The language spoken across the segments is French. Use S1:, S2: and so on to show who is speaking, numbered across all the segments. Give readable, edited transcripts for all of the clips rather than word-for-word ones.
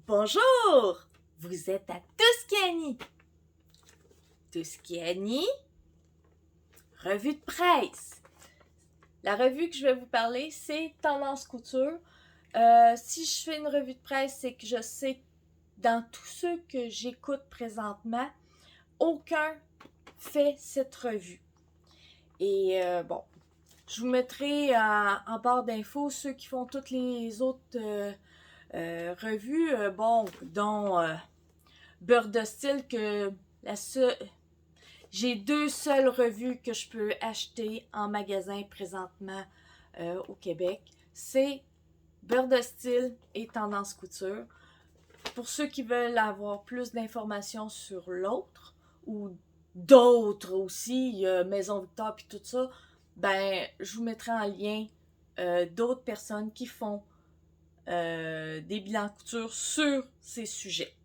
S1: Bonjour! Vous êtes à Tuscany. Tuscany, revue de presse. La revue que je vais vous parler, c'est Tendance Couture. Si je fais une revue de presse, c'est que je sais que dans tous ceux que j'écoute présentement, aucun fait cette revue. Et bon, je vous mettrai en barre d'infos ceux qui font toutes les autres revues, dont Beurre de Style, que j'ai deux seules revues que je peux acheter en magasin présentement au Québec. C'est Beurre de Style et Tendance Couture. Pour ceux qui veulent avoir plus d'informations sur l'autre, ou d'autres aussi, Maison Victor puis tout ça, ben, je vous mettrai en lien d'autres personnes qui font des bilans couture sur ces sujets.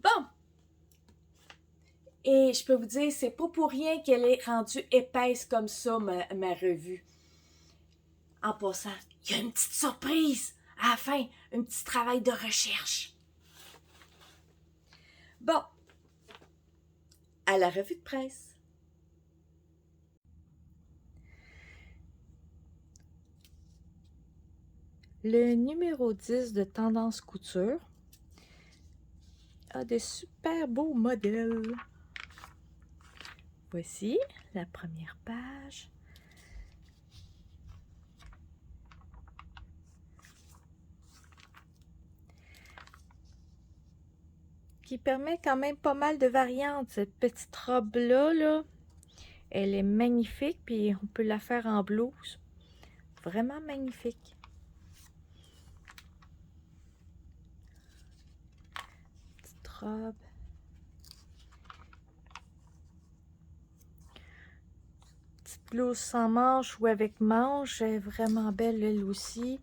S1: Bon! Et je peux vous dire, c'est pas pour rien qu'elle est rendue épaisse comme ça, ma revue. En passant, il y a une petite surprise à la fin, un petit travail de recherche. Bon, à la revue de presse. Le numéro 10 de Tendance Couture a de super beaux modèles. Voici la première page. Qui permet quand même pas mal de variantes. Cette petite robe-là, elle est magnifique, puis on peut la faire en blouse. Vraiment magnifique. Petite robe. Petite blouse sans manche ou avec manche. Elle est vraiment belle, elle aussi.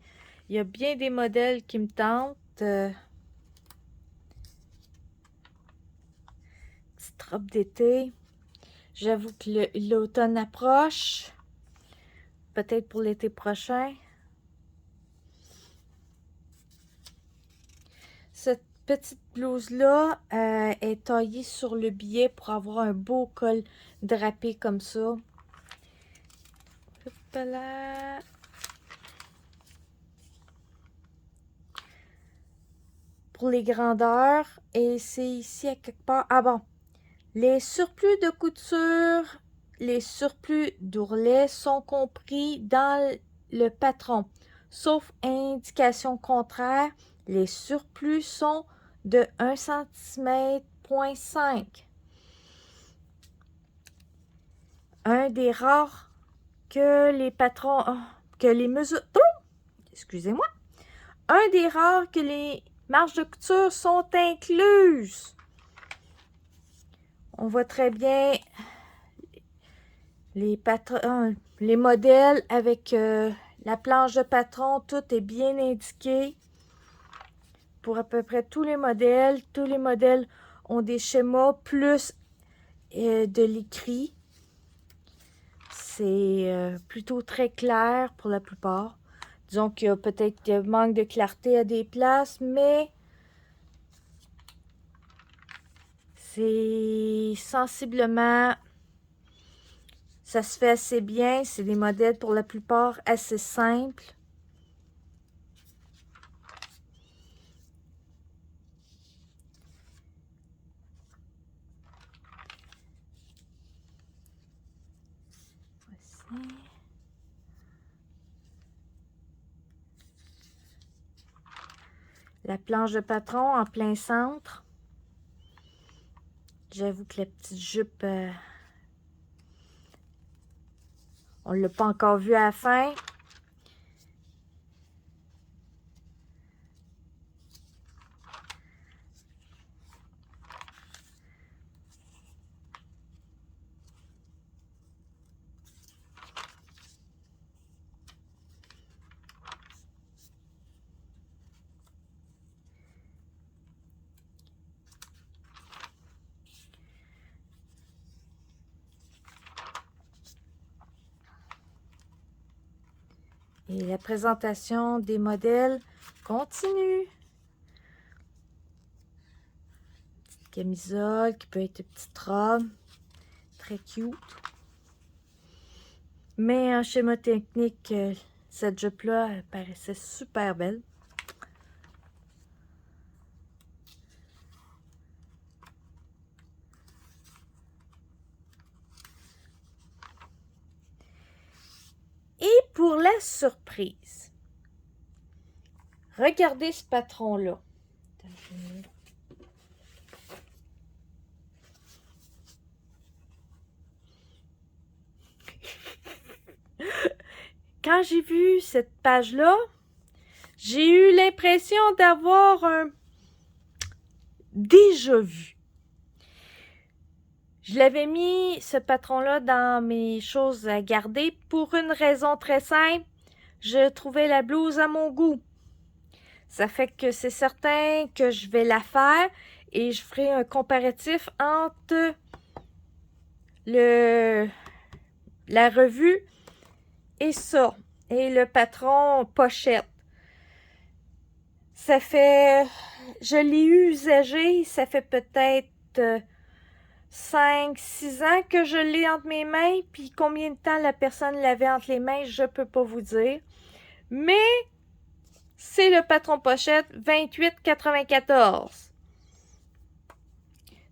S1: Il y a bien des modèles qui me tentent. Petite robe d'été. J'avoue que l'automne approche. Peut-être pour l'été prochain. Cette petite blouse-là est taillée sur le biais pour avoir un beau col drapé comme ça. Hop là. Pour les grandeurs. Et c'est ici à quelque part. Ah bon. Les surplus de couture, les surplus d'ourlet sont compris dans le patron. Sauf indication contraire, les surplus sont de 1 cm,5 cm. Un des rares que les patrons... que les mesures... excusez-moi. Un des rares que les marges de couture sont incluses. On voit très bien les modèles avec la planche de patron. Tout est bien indiqué pour à peu près tous les modèles. Tous les modèles ont des schémas plus de l'écrit. C'est plutôt très clair pour la plupart. Disons qu'il y a peut-être un manque de clarté à des places, mais c'est sensiblement... Ça se fait assez bien. C'est des modèles pour la plupart assez simples. Voici. La planche de patron en plein centre. J'avoue que la petite jupe, on ne l'a pas encore vue à la fin. Et la présentation des modèles continue. camisole qui peut être une petite robe. Très cute. Mais en schéma technique, cette jupe-là, elle paraissait super belle. Et pour la surprise, regardez ce patron-là. Quand j'ai vu cette page-là, j'ai eu l'impression d'avoir un déjà vu. Je l'avais mis, ce patron-là, dans mes choses à garder pour une raison très simple. Je trouvais la blouse à mon goût. Ça fait que c'est certain que je vais la faire et je ferai un comparatif entre la revue et ça. Et le patron pochette. Ça fait... Je l'ai usagé, ça fait peut-être 5-6 ans que je l'ai entre mes mains. Puis combien de temps la personne l'avait entre les mains, je peux pas vous dire. Mais c'est le patron pochette 28,94.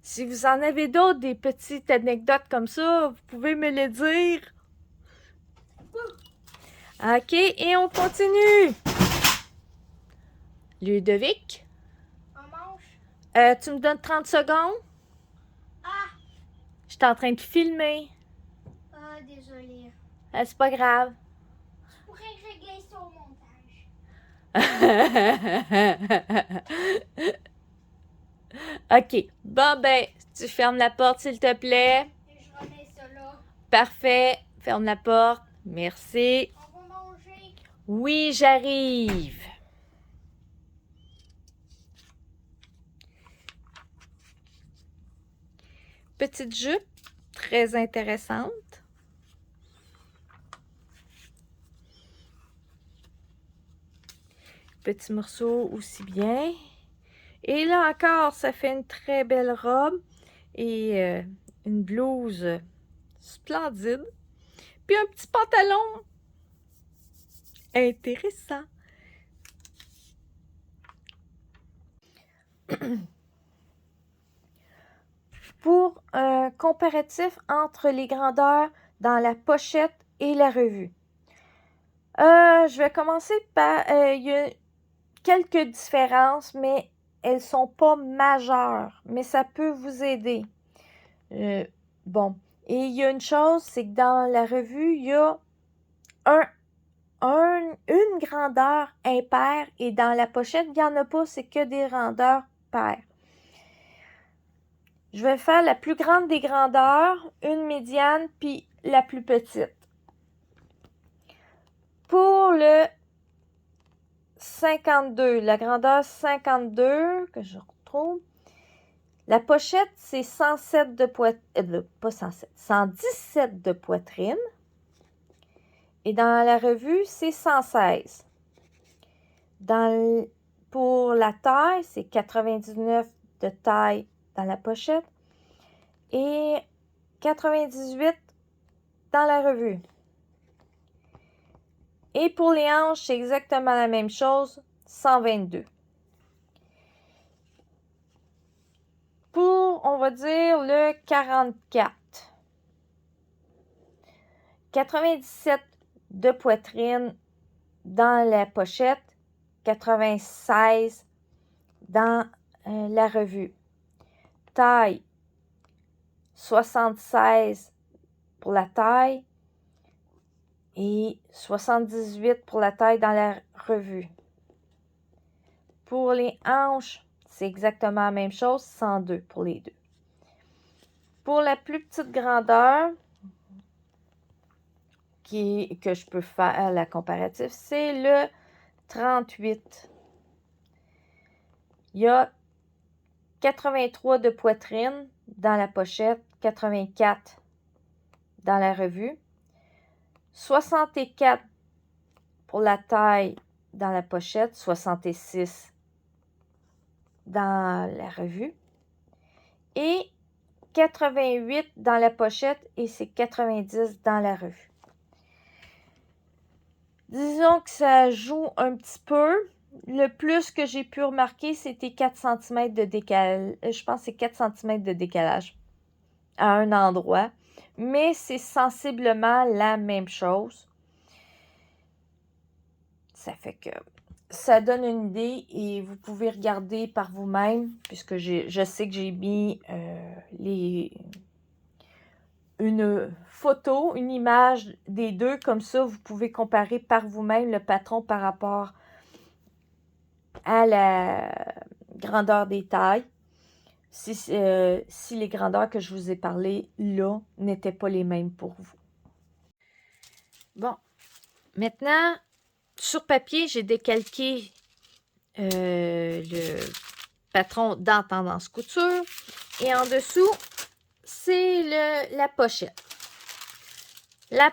S1: Si vous en avez d'autres, des petites anecdotes comme ça, vous pouvez me le dire. OK, et on continue. Ludovic?
S2: On mange.
S1: Tu me donnes 30 secondes?
S2: Ah!
S1: Je suis en train de filmer.
S2: Ah, désolé.
S1: C'est pas grave.
S2: Je pourrais régler ça au montage.
S1: OK. Bon, ben, tu fermes la porte, s'il te plaît.
S2: Et je remets ça là.
S1: Parfait. Ferme la porte. Merci.
S2: On va manger.
S1: Oui, j'arrive. Petite jupe, très intéressante. Petit morceau aussi bien. Et là encore, ça fait une très belle robe et une blouse splendide. Puis un petit pantalon intéressant. Pour un comparatif entre les grandeurs dans la pochette et la revue. Je vais commencer par... Il y a quelques différences, mais elles sont pas majeures. Mais ça peut vous aider. Bon. Et il y a une chose, c'est que dans la revue, il y a une grandeur impaire et dans la pochette, il n'y en a pas, c'est que des grandeurs paires. Je vais faire la plus grande des grandeurs, une médiane, puis la plus petite. Pour le 52, la grandeur 52, que je retrouve, la pochette, c'est 107 de poitrine, pas 107, 117 de poitrine. Et dans la revue, c'est 116. Pour la taille, c'est 99 de taille dans la pochette et 98 dans la revue. Et pour les hanches, c'est exactement la même chose, 122. Pour, on va dire, le 44. 97 de poitrine dans la pochette, 96 dans la revue. Taille, 76 pour la taille et 78 pour la taille dans la revue. Pour les hanches, c'est exactement la même chose, 102 pour les deux. Pour la plus petite grandeur, que je peux faire la comparative, c'est le 38. Il y a 83 de poitrine dans la pochette, 84 dans la revue, 64 pour la taille dans la pochette, 66 dans la revue et 88 dans la pochette et c'est 90 dans la revue. Disons que ça joue un petit peu. Le plus que j'ai pu remarquer, c'était 4 cm de décalage. Je pense que c'est 4 cm de décalage à un endroit. Mais c'est sensiblement la même chose. Ça fait que ça donne une idée et vous pouvez regarder par vous-même, puisque je sais que j'ai mis une photo, une image des deux, comme ça vous pouvez comparer par vous-même le patron par rapport à la grandeur des tailles, si les grandeurs que je vous ai parlé là n'étaient pas les mêmes pour vous. Bon, maintenant, sur papier, j'ai décalqué le patron dans Tendance Couture. Et en dessous, c'est la pochette. La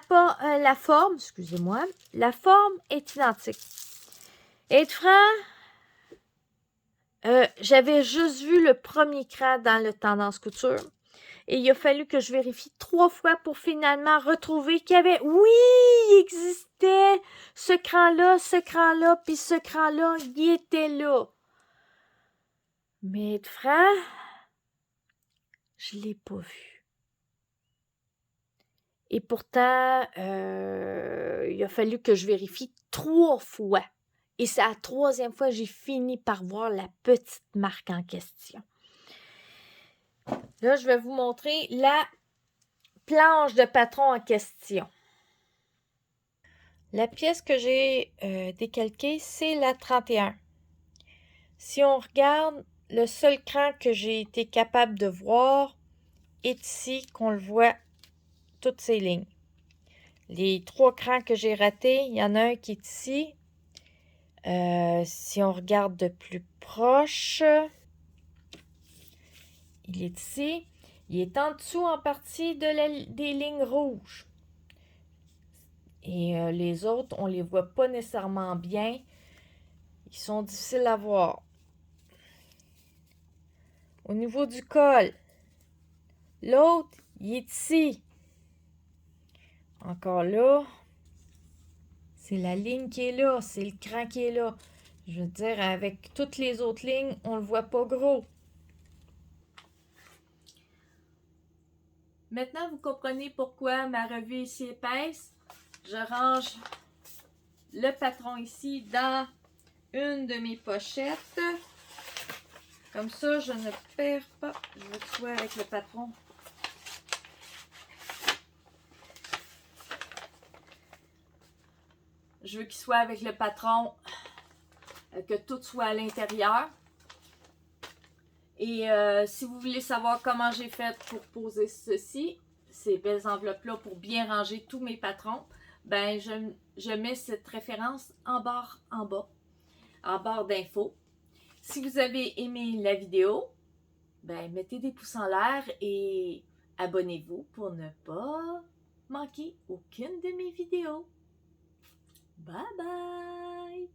S1: forme, excusez-moi, la forme est identique. Être franc, j'avais juste vu le premier cran dans le Tendance Couture. Et il a fallu que je vérifie 3 fois pour finalement retrouver qu'il y avait, oui, il existait ce cran-là, puis ce cran-là, il était là. Mais être franc, je ne l'ai pas vu. Et pourtant, il a fallu que je vérifie 3 fois. Et c'est à la 3e fois que j'ai fini par voir la petite marque en question. Là, je vais vous montrer la planche de patron en question. La pièce que j'ai décalquée, c'est la 31. Si on regarde, le seul cran que j'ai été capable de voir est ici, qu'on le voit, toutes ces lignes. Les 3 crans que j'ai ratés, il y en a un qui est ici. Si on regarde de plus proche, il est ici. Il est en dessous en partie des lignes rouges. Et les autres, on ne les voit pas nécessairement bien. Ils sont difficiles à voir. Au niveau du col, l'autre, il est ici. Encore là, c'est la ligne qui est là, c'est le cran qui est là. Je veux dire, avec toutes les autres lignes, on ne le voit pas gros. Maintenant, vous comprenez pourquoi ma revue est si épaisse. Je range le patron ici dans une de mes pochettes. Comme ça, je ne perds pas. Je veux que ce soit avec le patron. Je veux qu'il soit avec le patron, que tout soit à l'intérieur. Et si vous voulez savoir comment j'ai fait pour poser ceci, ces belles enveloppes-là pour bien ranger tous mes patrons, ben je mets cette référence en barre en bas, en barre d'infos. Si vous avez aimé la vidéo, ben mettez des pouces en l'air et abonnez-vous pour ne pas manquer aucune de mes vidéos. Bye bye!